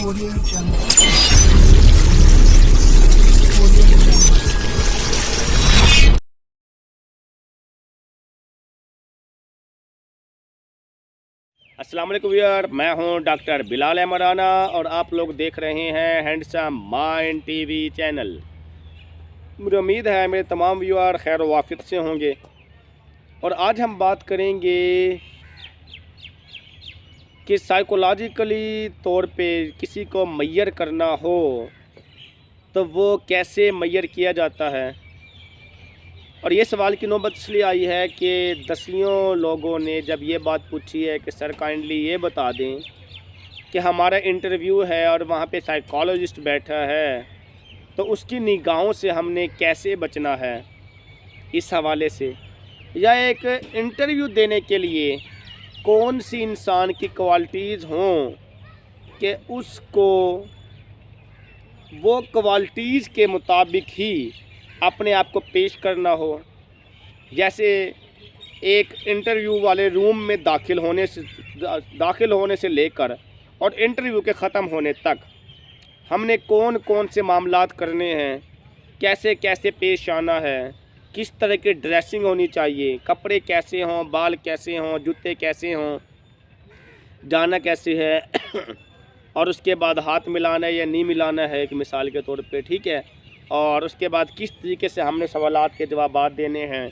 Audio Jungle. Audio Jungle. अस्सलाम वालेकुम viewer, मैं हूं डॉक्टर बिलाल अहमद राना और आप लोग देख रहे हैं हैंडसम माइंड टीवी चैनल। मुझे उम्मीद है मेरे तमाम व्यूअर खैर वाफियत से होंगे और आज हम बात करेंगे कि साइकोलॉजिकली तौर पे किसी को मैयर करना हो तो वो कैसे मैयर किया जाता है। और ये सवाल की नौबत इसलिए आई है कि दसियों लोगों ने जब ये बात पूछी है कि सर काइंडली ये बता दें कि हमारा इंटरव्यू है और वहाँ पे साइकोलॉजिस्ट बैठा है तो उसकी निगाहों से हमने कैसे बचना है इस हवाले से, या एक इंटरव्यू देने के लिए कौन सी इंसान की क्वालिटीज़ हों कि उसको वो क्वालिटीज़ के मुताबिक ही अपने आप को पेश करना हो। जैसे एक इंटरव्यू वाले रूम में दाखिल होने से लेकर और इंटरव्यू के ख़त्म होने तक हमने कौन कौन से मामलात करने हैं, कैसे कैसे पेश आना है, किस तरह की ड्रेसिंग होनी चाहिए, कपड़े कैसे हों, बाल कैसे हों, जूते कैसे हों, जाना कैसे है और उसके बाद हाथ मिलाना है या नहीं मिलाना है एक मिसाल के तौर पे, ठीक है। और उसके बाद किस तरीके से हमने सवालात के जवाबात देने हैं।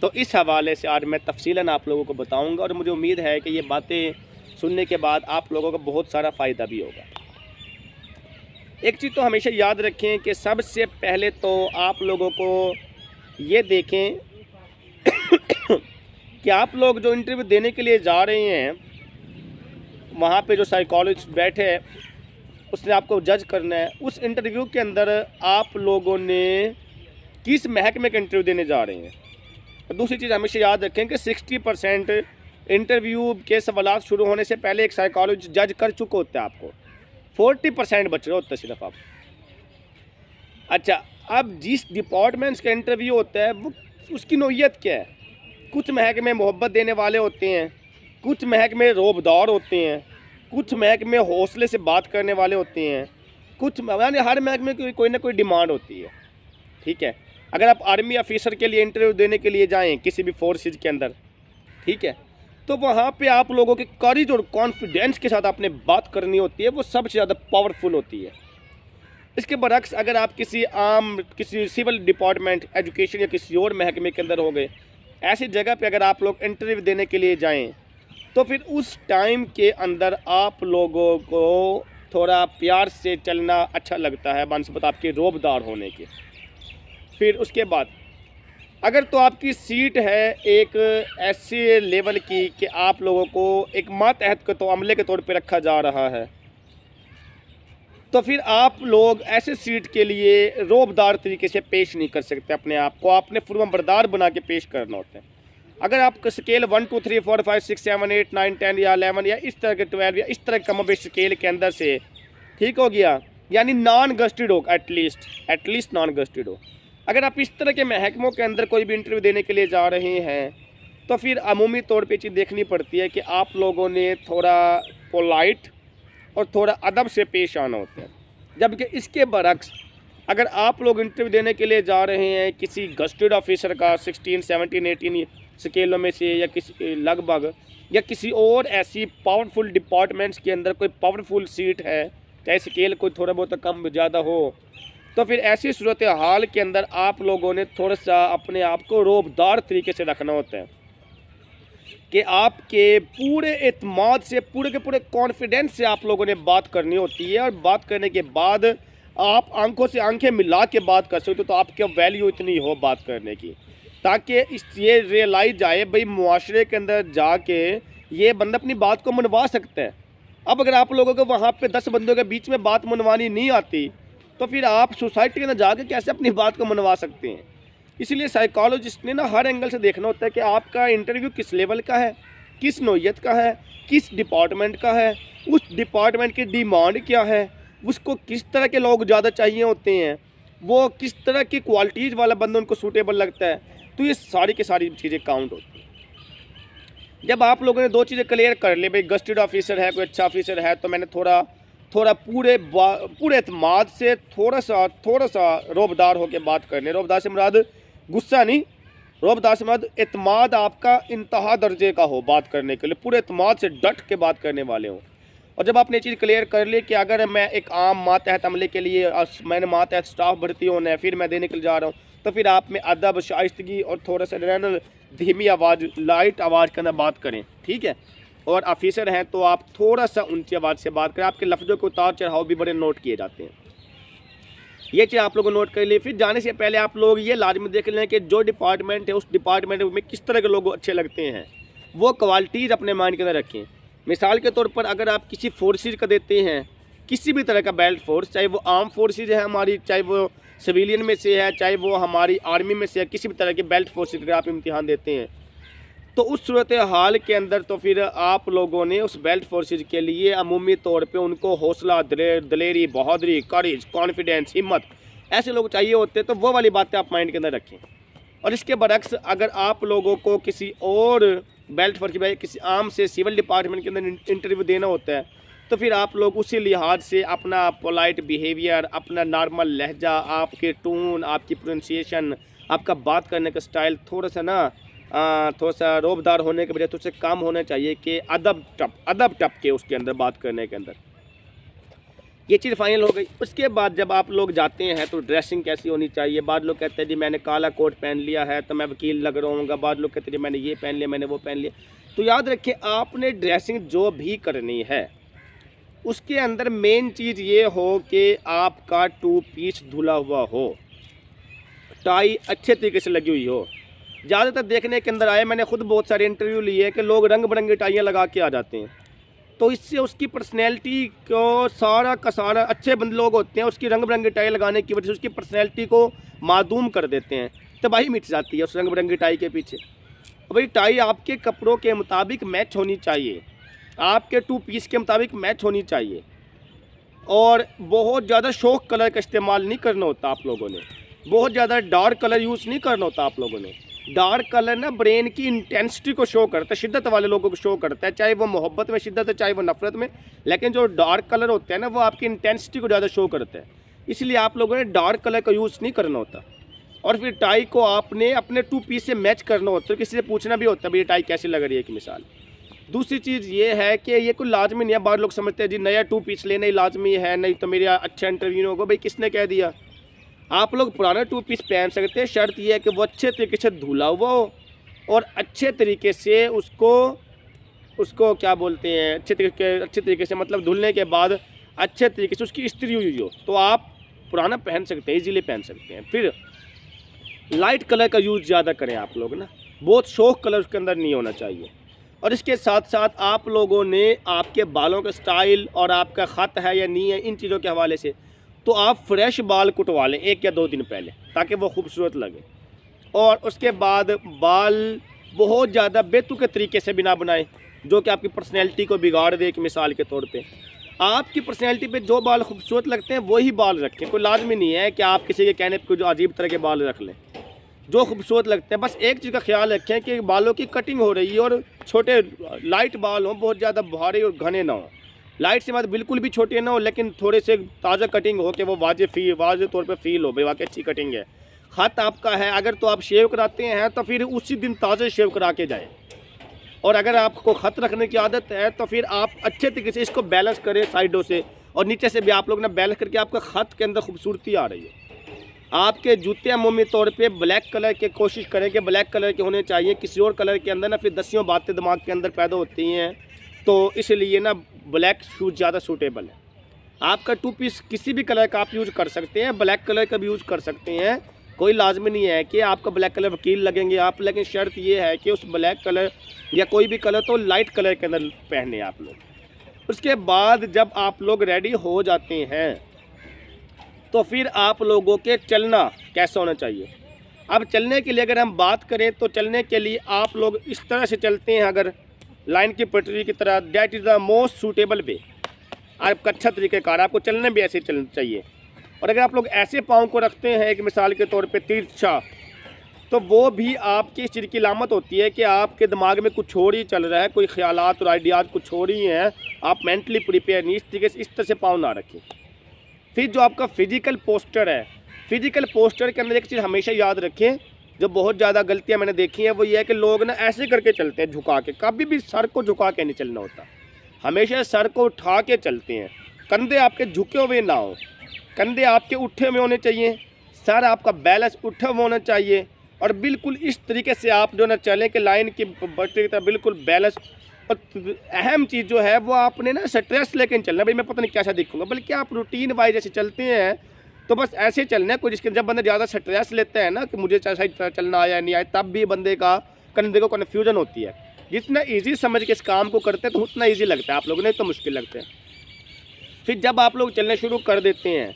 तो इस हवाले से आज मैं तफसीलन आप लोगों को बताऊंगा और मुझे उम्मीद है कि ये बातें सुनने के बाद आप लोगों को बहुत सारा फ़ायदा भी होगा। एक चीज़ तो हमेशा याद रखें कि सबसे पहले तो आप लोगों को ये देखें कि आप लोग जो इंटरव्यू देने के लिए जा रहे हैं वहाँ पे जो साइकोलॉजिस्ट बैठे हैं उसने आपको जज करना है। उस इंटरव्यू के अंदर आप लोगों ने किस महकमे का इंटरव्यू देने जा रहे हैं। और दूसरी चीज़ हमेशा याद रखें कि 60% इंटरव्यू के सवालात शुरू होने से पहले एक साइकोलॉजिस्ट जज कर चुका होता है, आपको 40% बच रहा होता है सिर्फ आप। अच्छा, अब जिस डिपार्टमेंट्स का इंटरव्यू होता है वो उसकी नौइयत क्या है। कुछ महकमे मोहब्बत देने वाले होते हैं, कुछ महकमे रोबदार होते हैं, कुछ महकमे हौसले से बात करने वाले होते हैं, कुछ यानी हर महकमे की कोई ना कोई डिमांड होती है, ठीक है। अगर आप आर्मी ऑफिसर के लिए इंटरव्यू देने के लिए जाएं किसी भी फोर्सेज के अंदर, ठीक है, तो वहाँ पे आप लोगों के करेज और कॉन्फिडेंस के साथ आपने बात करनी होती है, वो सबसे ज़्यादा पावरफुल होती है। इसके बरक्स अगर आप किसी सिविल डिपार्टमेंट, एजुकेशन या किसी और महकमे के अंदर हो गए, ऐसी जगह पर अगर आप लोग इंटरव्यू देने के लिए जाएँ तो फिर उस टाइम के अंदर आप लोगों को थोड़ा प्यार से चलना अच्छा लगता है बनस्बत आपके रोबदार होने के। फिर उसके बाद अगर तो आपकी सीट है एक ऐसे लेवल की कि आप लोगों को एक मातहत के तो अमले के तौर पे रखा जा रहा है, तो फिर आप लोग ऐसे सीट के लिए रोबदार तरीके से पेश नहीं कर सकते अपने आप को, आपने फुर्माबरदार बना के पेश करना होता है। अगर आप स्केल 1 2 3 4 5 6 7 8 9 10 या 11 या इस तरह के 12 या इस तरह कम बेश स्केल के अंदर से ठीक हो गया, यानी नॉन गस्टेड हो, एटलीस्ट नॉन गस्टेड हो। अगर आप इस तरह के महकमों के अंदर कोई भी इंटरव्यू देने के लिए जा रहे हैं तो फिर अमूमी तौर पे चीज़ देखनी पड़ती है कि आप लोगों ने थोड़ा पोलाइट और थोड़ा अदब से पेश आना होता है। जबकि इसके बरक्स अगर आप लोग इंटरव्यू देने के लिए जा रहे हैं किसी गस्टेड ऑफिसर का 16 17 18 स्केलों में से या किसी लगभग या किसी और ऐसी पावरफुल डिपार्टमेंट्स के अंदर कोई पावरफुल सीट है, चाहे स्केल कोई थोड़ा बहुत कम ज़्यादा हो, तो फिर ऐसी सूरत हाल के अंदर आप लोगों ने थोड़ा सा अपने आप को रोबदार तरीके से रखना होता है कि आपके पूरे एतमाद से, पूरे के पूरे कॉन्फिडेंस से आप लोगों ने बात करनी होती है। और बात करने के बाद आप आंखों से आंखें मिला के बात कर सकते हो, तो आपकी वैल्यू इतनी हो बात करने की, ताकि ये रियलाइज आए भाई मुआशरे के अंदर जाके ये बंदा अपनी बात को मनवा सकता है। अब अगर आप लोगों को वहाँ पे 10 बंदों के बीच में बात मनवानी नहीं आती तो फिर आप सोसाइटी के अंदर जाके कैसे अपनी बात को मनवा सकते हैं। इसलिए साइकोलॉजिस्ट ने ना हर एंगल से देखना होता है कि आपका इंटरव्यू किस लेवल का है, किस नौइयत का है, किस डिपार्टमेंट का है, उस डिपार्टमेंट की डिमांड क्या है, उसको किस तरह के लोग ज़्यादा चाहिए होते हैं, वो किस तरह की क्वालिटीज़ वाला बंदा उनको सूटेबल लगता है। तो ये सारी की सारी चीज़ें काउंट होती हैं। जब आप लोगों ने दो चीज़ें क्लियर कर ली, भाई गस्टेड ऑफिसर है, कोई अच्छा ऑफिसर है, तो मैंने थोड़ा थोड़ा पूरे एतमाद से थोड़ा सा रोबदार होकर बात करने। रोबदार से मुराद गुस्सा नहीं, रोबदार से मुराद एतमाद आपका इंतहा दर्जे का हो बात करने के लिए, पूरे एतमाद से डट के बात करने वाले हों। और जब आपने चीज़ क्लियर कर ली कि अगर मैं एक आम मातहत अमले के लिए मैंने मातहत स्टाफ भर्ती होना है, फिर मैं देने के लिए जा रहा हूँ, तो फिर आप में अदब, शाइस्तगी और थोड़ा सा जनरल धीमी आवाज़, लाइट आवाज़ के अंदर बात करें, ठीक है। और ऑफिसर हैं तो आप थोड़ा सा ऊंची आवाज़ से बात करें। आपके लफ्ज़ों के उतार चढ़ाव भी बड़े नोट किए जाते हैं, ये चीज़ आप लोगों को नोट कर लिए। फिर जाने से पहले आप लोग ये लाजमी देख लें कि जो डिपार्टमेंट है उस डिपार्टमेंट में किस तरह के लोग अच्छे लगते हैं, वो क्वालिटीज़ अपने माइंड के अंदर रखें। मिसाल के तौर पर अगर आप किसी फोर्सेज का देते हैं, किसी भी तरह का बेल्ट फोर्स, चाहे वो आर्म फोर्सेज है हमारी, चाहे वो सिविलियन में से है, चाहे वो हमारी आर्मी में से है, किसी भी तरह के बेल्ट फोर्सेज का आप इम्तिहान देते हैं, तो उस सूरत हाल के अंदर तो फिर आप लोगों ने उस बेल्ट फोर्सेज के लिए अमूमी तौर पे उनको हौसला, दिलेरी, बहादुरी, करेज, कॉन्फिडेंस, हिम्मत, ऐसे लोग चाहिए होते, तो वो वाली बातें आप माइंड के अंदर रखें। और इसके बरक्स अगर आप लोगों को किसी और बेल्ट फोर्स के किसी आम से सिविल डिपार्टमेंट के अंदर इंटरव्यू देना होता है, तो फिर आप लोग उसी लिहाज से अपना पोलाइट बिहेवियर, अपना नॉर्मल लहजा, आपके टोन, आपकी प्रोनाउंसिएशन, आपका बात करने का स्टाइल थोड़ा सा रोबदार होने के बजाय थोड़ा सा कम होना चाहिए कि अदब टप के उसके अंदर बात करने के अंदर। ये चीज़ फाइनल हो गई। उसके बाद जब आप लोग जाते हैं तो ड्रेसिंग कैसी होनी चाहिए। बाद लोग कहते हैं जी मैंने काला कोट पहन लिया है तो मैं वकील लग रहा हूँ, बाद लोग कहते हैं जी मैंने ये पहन लिया, मैंने वो पहन लिया। तो याद रखें, आपने ड्रेसिंग जो भी करनी है उसके अंदर मेन चीज़ ये हो कि आपका 2 पीस धुला हुआ हो, टाई अच्छे तरीके से लगी हुई हो। ज़्यादातर देखने के अंदर आए, मैंने खुद बहुत सारे इंटरव्यू लिए हैं कि लोग रंग बिरंगी टाइयाँ लगा के आ जाते हैं, तो इससे उसकी पर्सनैलिटी को सारा का सारा, अच्छे बंद लोग होते हैं, उसकी रंग बिरंगी टाई लगाने की वजह से उसकी पर्सनैलिटी को मादूम कर देते हैं, तबाही मिट जाती है उस रंग बिरंगी टाई के पीछे। भाई टाई आपके कपड़ों के मुताबिक मैच होनी चाहिए, आपके 2 पीस के मुताबिक मैच होनी चाहिए, और बहुत ज़्यादा शौक कलर का इस्तेमाल नहीं करना होता आप लोगों ने, बहुत ज़्यादा डार्क कलर यूज़ नहीं करना होता आप लोगों ने। डार्क कलर ना ब्रेन की इंटेंसिटी को शो करता है, शिद्दत वाले लोगों को शो करता है, चाहे वो मोहब्बत में शिद्दत है चाहे वो नफरत में, लेकिन जो डार्क कलर होते हैं ना वो आपकी इंटेंसिटी को ज़्यादा शो करता है, इसलिए आप लोगों ने डार्क कलर का यूज़ नहीं करना होता। और फिर टाई को आपने अपने 2 पीस से मैच करना होता है, किसी से पूछना भी होता है भाई ये टाई कैसी लग रही है, एक मिसाल। दूसरी चीज़ ये है कि ये कोई लाजमी नहीं है, बाद लोग समझते हैं जी नया 2 पीस लेना ही लाजमी है, नहीं तो मेरा अच्छा इंटरव्यू होगा। भाई किसने कह दिया? आप लोग पुराना 2 पीस पहन सकते हैं, शर्त यह है कि वो अच्छे तरीके से धुला हुआ हो और अच्छे तरीके से उसको क्या बोलते हैं, अच्छे तरीके से मतलब धुलने के बाद अच्छे तरीके से उसकी इस्त्री हुई हो, तो आप पुराना पहन सकते हैं, इजीली पहन सकते हैं। फिर लाइट कलर का यूज़ ज़्यादा करें आप लोग ना, बहुत शौक कलर उसके अंदर नहीं होना चाहिए। और इसके साथ साथ आप लोगों ने आपके बालों का स्टाइल और आपका ख़त है या नहीं है, इन चीज़ों के हवाले से तो आप फ्रेश बाल कुटवा लें 1 या 2 दिन पहले, ताकि वो खूबसूरत लगे। और उसके बाद बाल बहुत ज़्यादा बेतुके तरीके से भी ना बनाएं जो कि आपकी पर्सनैलिटी को बिगाड़ दे। एक मिसाल के तौर पे आपकी पर्सनैलिटी पे जो बाल खूबसूरत लगते हैं वही बाल रखें, कोई लाजमी नहीं है कि आप किसी के कहने पर जो अजीब तरह के बाल रख लें, जो खूबसूरत लगते हैं। बस एक चीज़ का ख्याल रखें कि बालों की कटिंग हो रही है और छोटे लाइट बाल हों, बहुत ज़्यादा भारी और घने ना हों। लाइट से मतलब बिल्कुल भी छोटे ना हो, लेकिन थोड़े से ताज़ा कटिंग हो कि वो वाजे तौर पे फील हो भाई वाकई अच्छी कटिंग है। ख़त आपका है, अगर तो आप शेव कराते हैं तो फिर उसी दिन ताज़ा शेव करा के जाएँ, और अगर आपको ख़त रखने की आदत है तो फिर आप अच्छे तरीके से इसको बैलेंस करें साइडों से और नीचे से भी आप लोग ना बैलेंस करके आपका ख़त के अंदर खूबसूरती आ रही है। आपके जूते अमूमी तौर पे ब्लैक कलर के कोशिश करें कि ब्लैक कलर के होने चाहिए, किसी और कलर के अंदर ना फिर दसियों बातें दिमाग के अंदर पैदा होती हैं, तो इसलिए ना ब्लैक शूज़ ज़्यादा सूटेबल है। आपका 2 पीस किसी भी कलर का आप यूज़ कर सकते हैं, ब्लैक कलर का भी यूज़ कर सकते हैं, कोई लाजमी नहीं है कि आपका ब्लैक कलर वकील लगेंगे आप, लेकिन शर्त ये है कि उस ब्लैक कलर या कोई भी कलर तो लाइट कलर के अंदर पहने आप लोग। उसके बाद जब आप लोग रेडी हो जाते हैं तो फिर आप लोगों के चलना कैसा होना चाहिए। अब चलने के लिए अगर हम बात करें तो चलने के लिए आप लोग इस तरह से चलते हैं, अगर लाइन की पटरी की तरह, that is the most suitable way. आपका अच्छा तरीक़ेकार, आपको चलने भी ऐसे चलना चाहिए। और अगर आप लोग ऐसे पाँव को रखते हैं एक मिसाल के तौर पे तिरछा, तो वो भी आपकी इस चीज़ की अलामत होती है कि आपके दिमाग में कुछ और ही चल रहा है, कोई ख्यालात और आइडियाज़ कुछ और ही हैं आप मेंटली प्रिपेयर नहीं, इस तरीके से इस तरह से पाँव ना रखें। फिर जो आपका फिजिकल पोस्चर है, फिजिकल पोस्चर के अंदर एक चीज़ हमेशा याद रखें, जो बहुत ज़्यादा गलतियां मैंने देखी हैं वो ये है कि लोग ना ऐसे करके चलते हैं झुका के। कभी भी सर को झुका के नहीं चलना होता, हमेशा सर को उठा के चलते हैं। कंधे आपके झुके हुए ना हो, कंधे आपके उठे हुए होने चाहिए, सर आपका बैलेंस उठा हुआ होना चाहिए, और बिल्कुल इस तरीके से आप जो ना चलें कि लाइन की बट्टी की तरह बिल्कुल बैलेंस। और अहम चीज़ जो है वो आपने ना स्ट्रेस लेके चलना, भाई मैं पता नहीं कैसा दिखूंगा, बल्कि आप रूटीन वाइज जैसे चलते हैं तो बस ऐसे चलना है। कोई जिसके जब बंदा ज़्यादा स्ट्रेस लेता है ना कि मुझे सही तरह चलना आया नहीं आया, तब भी बंदे का कंधे को कन्फ्यूजन होती है। जितना ईजी समझ के इस काम को करते हैं तो उतना ईजी लगता है, आप लोगों ने तो मुश्किल लगता है। फिर जब आप लोग चलने शुरू कर देते हैं,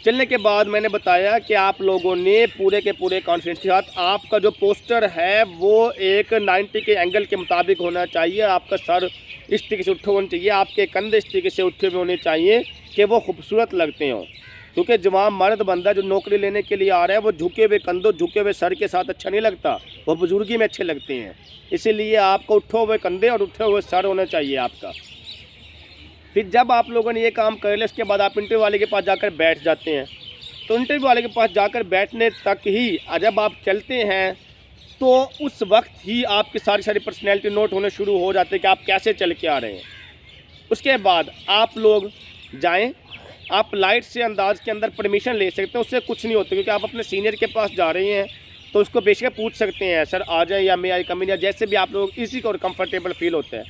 चलने के बाद मैंने बताया कि आप लोगों ने पूरे के पूरे कॉन्फिडेंस के साथ आपका जो पोस्टर है वो एक 90 के एंगल के मुताबिक होना चाहिए। आपका सर इस तरीके से उठे होने चाहिए, आपके कंधे इस तरीके से उठे हुए होने चाहिए कि वो खूबसूरत लगते हों। क्योंकि जवान मर्द बंदा जो नौकरी लेने के लिए आ रहा है वो झुके हुए कंधों झुके हुए सर के साथ अच्छा नहीं लगता, वो बुजुर्गी में अच्छे लगते हैं। इसीलिए आपको उठे हुए कंधे और उठे हुए सर होना चाहिए आपका। फिर जब आप लोगों ने ये काम कर लिया, उसके बाद आप इंटरव्यू वाले के पास जाकर बैठ जाते हैं। तो इंटरव्यू वाले के पास जाकर बैठने तक ही जब आप चलते हैं तो उस वक्त ही आपकी सारी सारी पर्सनैलिटी नोट होने शुरू हो जाते हैं कि आप कैसे चल के आ रहे हैं। उसके बाद आप लोग जाएं, आप लाइट से अंदाज के अंदर परमिशन ले सकते हैं, उससे कुछ नहीं होता, क्योंकि आप अपने सीनियर के पास जा रहे हैं तो उसको बेशक पूछ सकते हैं सर आ जाए या मैं आई कम इन, या जैसे भी आप लोग इसी को कंफर्टेबल फील होता है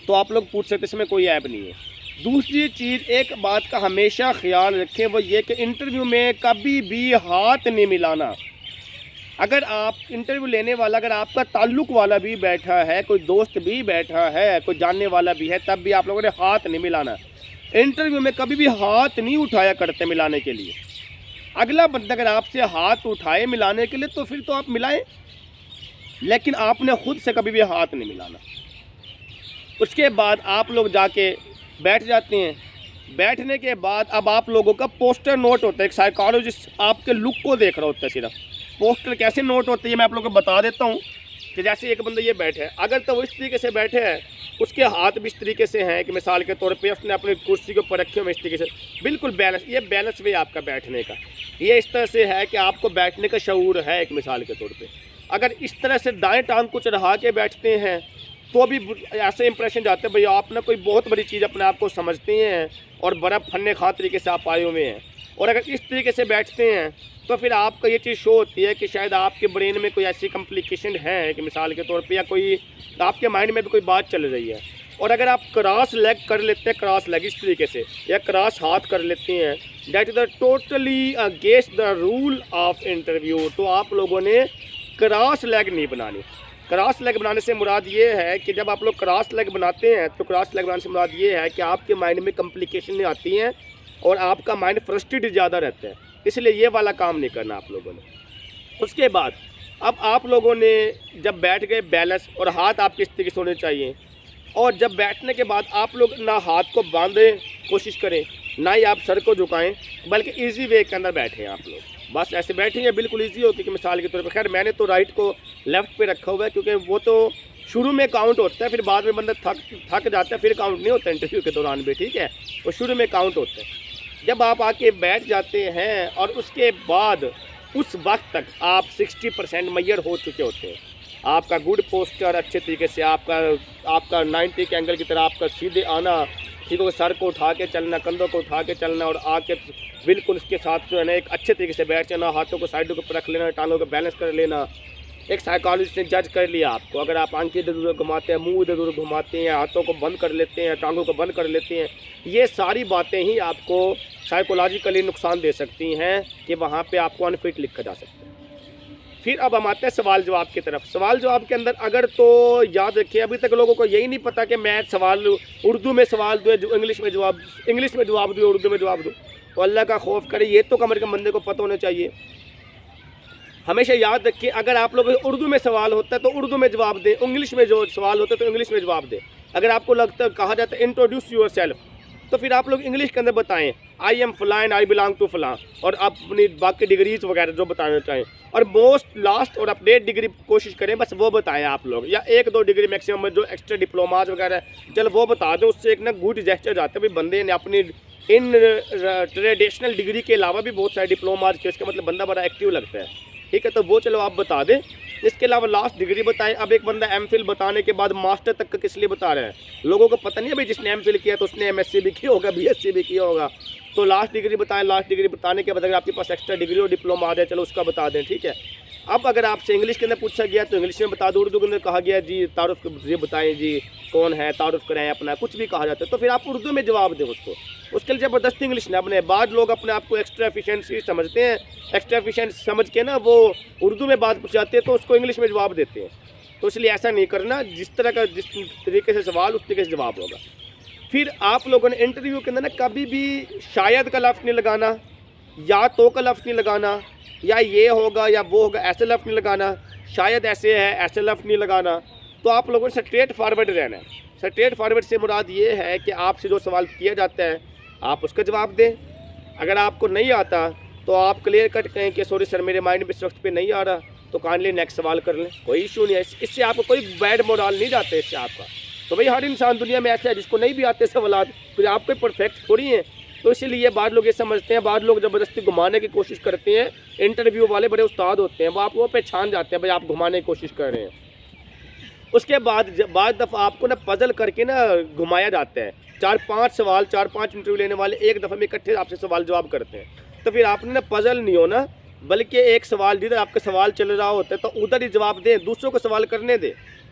तो आप लोग पूछ सकते हैं, इसमें कोई ऐप नहीं है। दूसरी चीज़, एक बात का हमेशा ख्याल रखें, वो ये कि इंटरव्यू में कभी भी हाथ नहीं मिलाना। अगर आप इंटरव्यू लेने वाला, अगर आपका ताल्लुक़ वाला भी बैठा है, कोई दोस्त भी बैठा है, कोई जानने वाला भी है, तब भी आप लोगों ने हाथ नहीं मिलाना। इंटरव्यू में कभी भी हाथ नहीं उठाया करते मिलाने के लिए। अगला बंदा अगर आपसे हाथ उठाए मिलाने के लिए तो फिर तो आप मिलाएं, लेकिन आपने खुद से कभी भी हाथ नहीं मिलाना। उसके बाद आप लोग जाके बैठ जाते हैं। बैठने के बाद अब आप लोगों का पोस्टर नोट होता है, एक साइकोलॉजिस्ट आपके लुक को देख रहा होता है। सिर्फ पोस्टर कैसे नोट होते हैं मैं आप लोगों को बता देता हूँ कि जैसे एक बंदा ये बैठे है, अगर तो वो इस तरीके से बैठे हैं, उसके हाथ भी इस तरीके से हैं कि मिसाल के तौर पे उसने अपनी कुर्सी के ऊपर रखे हुए इस तरीके से बिल्कुल बैलेंस, ये बैलेंस वे आपका बैठने का, ये इस तरह से है कि आपको बैठने का शऊर है। एक मिसाल के तौर पे अगर इस तरह से दाएं टांग को चढ़ा के बैठते हैं तो भी ऐसे इंप्रेशन जाते हैं भैया आप ना कोई बहुत बड़ी चीज़ अपने आप को समझते हैं और बड़ा फन्ने खा तरीके से आप आए हुए हैं। और अगर इस तरीके से बैठते हैं तो फिर आपका ये चीज़ शो होती है कि शायद आपके ब्रेन में कोई ऐसी कॉम्प्लिकेशन है कि मिसाल के तौर पे, या कोई आपके माइंड में भी कोई बात चल रही है। और अगर आप क्रॉस लेग कर लेते हैं, क्रॉस लेग इस तरीके से, या क्रॉस हाथ कर लेते हैं, that is the totally against the rule of interview. तो आप लोगों ने क्रॉस लेग नहीं बनानी। क्रॉस लेग बनाने से मुराद ये है कि जब आप लोग क्रॉस लेग बनाते हैं तो क्रॉस लेग बनाने से मुराद ये है कि आपके माइंड में कॉम्प्लिकेशन आती हैं और आपका माइंड फ्रस्ट्रेटेड ज़्यादा रहता है, इसलिए ये वाला काम नहीं करना आप लोगों ने। उसके बाद अब आप लोगों ने जब बैठ गए, बैलेंस और हाथ आपके इस तरीके से होने चाहिए। और जब बैठने के बाद आप लोग ना हाथ को बांधे कोशिश करें, ना ही आप सर को झुकाएं, बल्कि इजी वे के अंदर बैठें। आप लोग बस ऐसे बैठेंगे, बिल्कुल इजी होती है कि मिसाल के तौर पर, खैर मैंने तो राइट को लेफ़्ट पे रखा हुआ है क्योंकि वो तो शुरू में काउंट होता है, फिर बाद में बंदा थक जाता है, फिर काउंट नहीं होता इंटरव्यू के दौरान भी, ठीक है, वो शुरू में काउंट होता है। जब आप आके बैठ जाते हैं और उसके बाद उस वक्त तक आप 60% मैयर हो चुके होते हैं। आपका गुड पोस्टर अच्छे तरीके से, आपका 90 के एंगल की तरह आपका सीधे आना, ठीक है, सर को उठा के चलना, कंधों को उठा के चलना, और आके बिल्कुल उसके साथ जो है ना एक अच्छे तरीके से बैठ जाना, हाथों को साइडों पर रख लेना, टांगों को बैलेंस कर लेना। एक साइकोलॉजिस्ट ने जज कर लिया आपको, अगर आप आंखें इधर उधर घुमाते हैं, मुंह इधर उधर घुमाते हैं, हाथों को बंद कर लेते हैं, टांगों को बंद कर लेते हैं, ये सारी बातें ही आपको साइकोलॉजिकली नुकसान दे सकती हैं कि वहाँ पे आपको अनफिट लिखा जा सकता है। फिर अब हम आते हैं सवाल जवाब की तरफ। सवाल जवाब के अंदर अगर तो याद रखिए, अभी तक लोगों को यही नहीं पता कि मैं सवाल उर्दू में सवाल दूँ, इंग्लिश में जवाब दूँ, उर्दू में जवाब दूँ। तो अल्लाह का खौफ करें, ये तो कमर के बंदे को पता होना चाहिए। हमेशा याद रखिए, अगर आप लोग उर्दू में सवाल होता है तो उर्दू में जवाब दें, इंग्लिश में जो सवाल होता है तो इंग्लिश में जवाब दें। अगर आपको लगता है, कहा जाता है इंट्रोड्यूस यूर सेल्फ, तो फिर आप लोग इंग्लिश के अंदर बताएं, आई एम फलान, आई बिलोंग टू फलां, और आप अपनी बाकी डिग्रीज वगैरह जो बताना चाहें, और मोस्ट लास्ट और अपडेट डिग्री कोशिश करें बस वो बताएं आप लोग, या 1-2 डिग्री मैक्सिमम जो एक्स्ट्रा डिप्लोमाज वगैरह चल वो बता दें। उससे एक ना गुड जेस्चर जाता है भाई बंदे ने अपनी इन ट्रेडिशनल डिग्री के अलावा भी बहुत सारे डिप्लोमाज किए, उसका मतलब बंदा बड़ा एक्टिव लगता है। ठीक है, तो वो चलो आप बता दें। इसके अलावा लास्ट डिग्री बताएं। अब एक बंदा एमफिल बताने के बाद मास्टर तक का किस लिए बता रहा है, लोगों को पता नहीं है भाई जिसने एमफिल किया तो उसने एमएससी भी किया होगा, बीएससी भी किया होगा। तो लास्ट डिग्री बताएं। लास्ट डिग्री बताने के बाद अगर आपके पास एक्स्ट्रा डिग्री और डिप्लोमा आ जाए चलो उसका बता दें। ठीक है, अब अगर आपसे इंग्लिश के अंदर पूछा गया तो इंग्लिश में बता दो, उर्दू के अंदर कहा गया जी तारुफ ये बताएं जी कौन है, तारुफ कराएं अपना, कुछ भी कहा जाता है तो फिर आप उर्दू में जवाब दें उसको। उसके लिए ज़बरदस्ती इंग्लिश ना बने। बाद लोग अपने आप को एक्स्ट्रा एफिशिएंसी समझते हैं, एक्स्ट्रा एफिशिएंट समझ के ना वो उर्दू में बात पूछाते हैं तो उसको इंग्लिश में जवाब देते हैं। तो इसलिए ऐसा नहीं करना, जिस तरह का जिस तरीके से सवाल उस तरीके से जवाब होगा। फिर आप लोगों ने इंटरव्यू के अंदर ना कभी भी शायद का लफ्ज़ नहीं लगाना, या तो का लफ्ज़ नहीं लगाना, या ये होगा या वो होगा ऐसे लफ्ज़ नहीं लगाना, शायद ऐसे है ऐसे लफ्ज़ नहीं लगाना। तो आप लोगों ने स्ट्रेट फॉरवर्ड रहना है। स्ट्रेट फॉरवर्ड से मुराद ये है कि आपसे जो सवाल किया जाता है आप उसका जवाब दें। अगर आपको नहीं आता तो आप क्लियर कट कहें कि सॉरी सर मेरे माइंड में इस वक्त पे नहीं आ रहा, तो काइंडली नेक्स्ट सवाल कर लें, कोई इशू नहीं है। इससे आपको कोई बैड मोरल नहीं जाता इससे आपका। तो भाई हर इंसान दुनिया में ऐसा है जिसको नहीं भी आते सवाल, फिर आप कोई परफेक्ट थोड़ी हैं। तो इसीलिए बाद लोग ये समझते हैं, बाद लोग ज़बरदस्ती घुमाने की कोशिश करते हैं। इंटरव्यू वाले बड़े उस्ताद होते हैं, वो आपको पहचान जाते हैं भाई आप घुमाने की कोशिश कर रहे हैं। उसके बाद दफ़ा आपको ना पजल करके ना घुमाया जाता है। 4-5 सवाल, 4-5 इंटरव्यू लेने वाले एक दफ़े में इकट्ठे आपसे सवाल जवाब करते हैं। तो फिर आपने ना पजल नहीं होना, बल्कि एक सवाल जिधर आपका सवाल चल रहा होता है तो उधर ही जवाब दें, दूसरों को सवाल करने दें।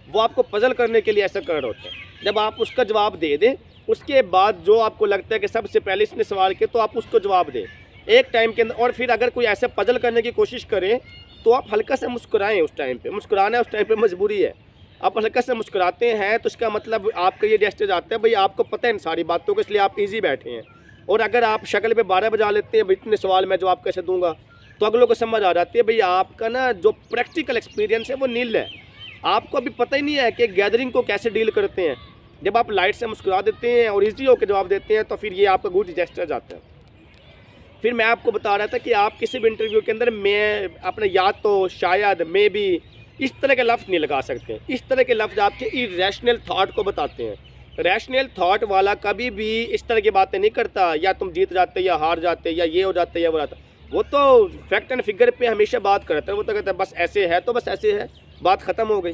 वो आपको पजल करने के लिए ऐसा कर रहे होते हैं। जब आप उसका जवाब दे दें उसके बाद जो आपको लगता है कि सबसे पहले इसने सवाल किया तो आप उसको जवाब दें एक टाइम के अंदर। और फिर अगर कोई ऐसा पजल करने की कोशिश करें तो आप हल्का से मुस्कुराएं। उस टाइम पे मुस्कुराना उस टाइम पे मजबूरी है। आप हल्का से मुस्कुराते हैं तो इसका मतलब आपका ये जेस्चर आता है भाई आपको पता है इन सारी बातों को, इसलिए आप इजी बैठे हैं। और अगर आप शक्ल पे 12 बजा लेते हैं भाई इतने सवाल मैं जवाब कैसे दूंगा, तो अगलों को समझ आ जाती है भाई आपका ना जो प्रैक्टिकल एक्सपीरियंस है वो नील है। आपको अभी पता ही नहीं है कि गैदरिंग को कैसे डील करते हैं। जब आप लाइट से मुस्कुरा देते हैं और ईजी होकर जवाब देते हैं तो फिर ये आपका गुड जेस्चर जाता है। फिर मैं आपको बता रहा था कि आप किसी भी इंटरव्यू के अंदर मैं अपने या तो शायद मे बी इस तरह के लफ्ज़ नहीं लगा सकते। इस तरह के लफ्ज़ आपके इरेशनल थाट को बताते हैं। रैशनल थाट वाला कभी भी इस तरह की बातें नहीं करता, या तुम जीत जाते या हार जाते या ये हो जाते या वो जाता। वो तो फैक्ट एंड फिगर पे हमेशा बात करता है। वो तो कहता है बस ऐसे है तो बस ऐसे है, बात ख़त्म हो गई,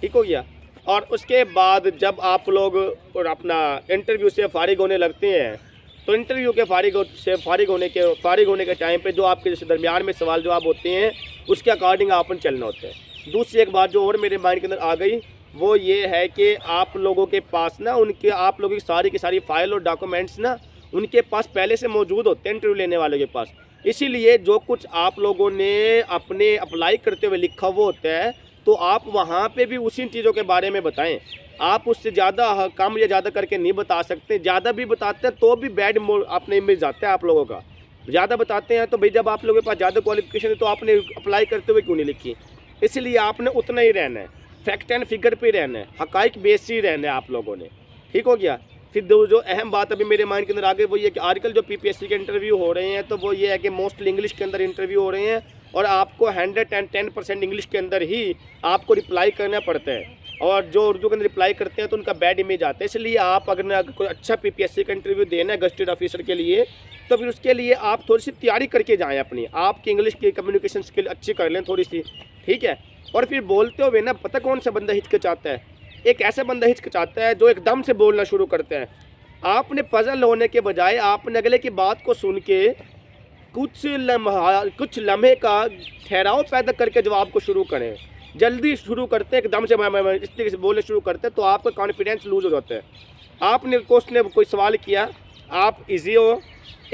ठीक हो गया। और उसके बाद जब आप लोग और अपना इंटरव्यू से फारिग होने लगते हैं तो इंटरव्यू के फारिग होने के टाइम पे जो आपके जैसे दरमियान में सवाल जवाब होते हैं उसके अकॉर्डिंग आपन चलना होता है। दूसरी एक बात जो और मेरे माइंड के अंदर आ गई वो ये है कि आप लोगों के पास ना उनके आप लोगों की सारी फाइल और डॉक्यूमेंट्स ना उनके पास पहले से मौजूद होते हैं इंटरव्यू लेने वाले के पास। इसीलिए जो कुछ आप लोगों ने अपने अप्लाई करते हुए लिखा हुआ होता है तो आप वहाँ पे भी उसी चीज़ों के बारे में बताएं। आप उससे ज़्यादा कम या ज़्यादा करके नहीं बता सकते। ज़्यादा भी बताते हैं तो भी बैड अपने इमेज जाता है आप लोगों का। ज़्यादा बताते हैं तो भाई जब आप लोगों के पास ज़्यादा क्वालिफिकेशन है तो आपने अप्लाई करते हुए क्यों नहीं लिखी। इसलिए आपने उतना ही रहना है, फैक्ट एंड फिगर पे रहना है, हकाइक बेस ही रहना है आप लोगों ने, ठीक हो गया। फिर जो अहम बात अभी मेरे माइंड के अंदर आ गई वो ये कि आजकल जो पीपीएससी के इंटरव्यू हो रहे हैं तो वो ये है कि मोस्टली इंग्लिश के अंदर इंटरव्यू हो रहे हैं और आपको 110% इंग्लिश के अंदर ही आपको रिप्लाई करना पड़ता है। और जो उर्दू के अंदर रिप्लाई करते हैं तो उनका बैड इमेज आता है। इसलिए आप अगर कोई अच्छा पीपीएससी का इंटरव्यू देना है गस्टेड ऑफिसर के लिए तो फिर उसके लिए आप थोड़ी सी तैयारी करके जाएँ अपनी, आपकी इंग्लिश की कम्युनिकेशन स्किल अच्छी कर लें थोड़ी सी, ठीक है। और फिर बोलते हुए ना पता कौन सा बंदा हिचकिचाता है, एक ऐसा बंदा हिचकिचाता है जो एकदम से बोलना शुरू करता है। आपने पजल होने के बजाय आपने अगले की बात को सुन के कुछ लम्हे का ठहराव पैदा करके जवाब को शुरू करें। जल्दी शुरू करते हैं एकदम से मैं इस तरीके से बोलने शुरू करते हैं तो आपका कॉन्फिडेंस लूज हो जाता है। आपने क्वेश्चन कोई सवाल किया, आप इजी हो,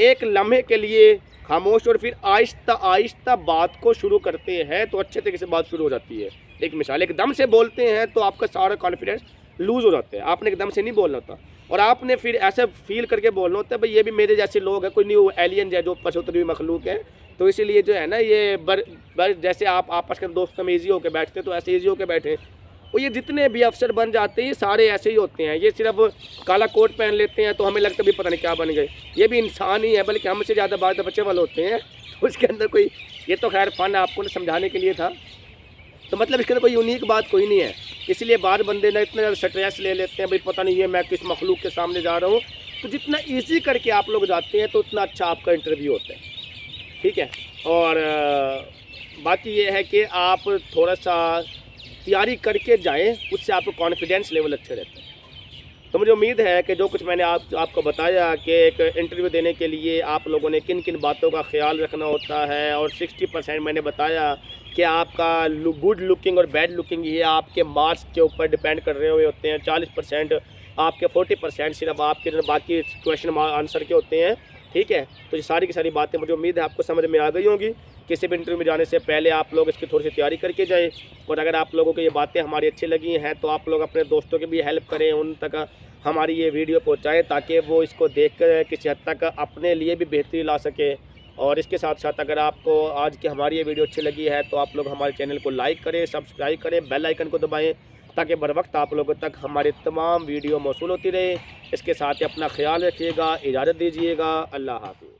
एक लम्हे के लिए खामोश और फिर आहिस्ता आहिस्ता बात को शुरू करते हैं तो अच्छे तरीके से बात शुरू हो जाती है। एक मिसाल, एकदम से बोलते हैं तो आपका सारा कॉन्फिडेंस लूज़ हो जाता है। आपने एकदम से नहीं बोलना होता और आपने फिर ऐसे फील करके बोलना होता है भाई ये भी मेरे जैसे लोग हैं, कोई न्यू एलियन है जो पछोतरी मखलूक है। तो इसीलिए जो है ना ये जैसे आप आपस के दोस्तों में ईजी होकर बैठते हैं तो ऐसे ईजी होकर बैठें। और ये जितने भी अफसर बन जाते हैं ये सारे ऐसे ही होते हैं। ये सिर्फ काला कोट पहन लेते हैं तो हमें लगता भी पता नहीं क्या बन गए। ये भी इंसान ही है, बल्कि हमसे ज़्यादा बात बच्चे वाले होते हैं। तो उसके अंदर कोई, ये तो खैर फ़न आपको समझाने के लिए था। तो मतलब इसके अंदर कोई यूनिक बात कोई नहीं है। इसलिए बाहर बंदे ना इतना ज़्यादा स्ट्रेस ले लेते हैं, भाई पता नहीं ये मैं किस मखलूक के सामने जा रहा हूँ। तो जितना ईजी करके आप लोग जाते हैं तो उतना अच्छा आपका इंटरव्यू होता है, ठीक है। और बाकी ये है कि आप थोड़ा सा तैयारी करके जाएं, उससे आपको कॉन्फिडेंस लेवल अच्छे रहते हैं। तो मुझे उम्मीद है कि जो कुछ मैंने आपको बताया कि एक इंटरव्यू देने के लिए आप लोगों ने किन किन बातों का ख्याल रखना होता है, और 60% मैंने बताया कि आपका गुड लुकिंग और बैड लुकिंग ये आपके मार्क्स के ऊपर डिपेंड कर रहे हुए होते हैं। 40% आपके, 40% सिर्फ आपके, बाकी क्वेश्चन आंसर के होते हैं, ठीक है। तो ये सारी की सारी बातें मुझे उम्मीद है आपको समझ में आ गई होंगी। किसी भी इंटरव्यू में जाने से पहले आप लोग इसकी थोड़ी सी तैयारी करके जाएं। और अगर आप लोगों को ये बातें हमारी अच्छी लगी हैं तो आप लोग अपने दोस्तों की भी हेल्प करें, उन तक हमारी ये वीडियो पहुंचाएं ताकि वो इसको देखकर किसी हद तक अपने लिए भी बेहतरी ला सके। और इसके साथ साथ अगर आपको आज की हमारी ये वीडियो अच्छी लगी है तो आप लोग हमारे चैनल को लाइक करें, सब्सक्राइब करें, बेल आइकन को दबाएँ ताकि बर वक्त आप लोगों तक हमारी तमाम वीडियो मौसूल होती रहे। इसके साथ ही अपना ख्याल रखिएगा, इजाज़त दीजिएगा। अल्लाह हाफ़िज़।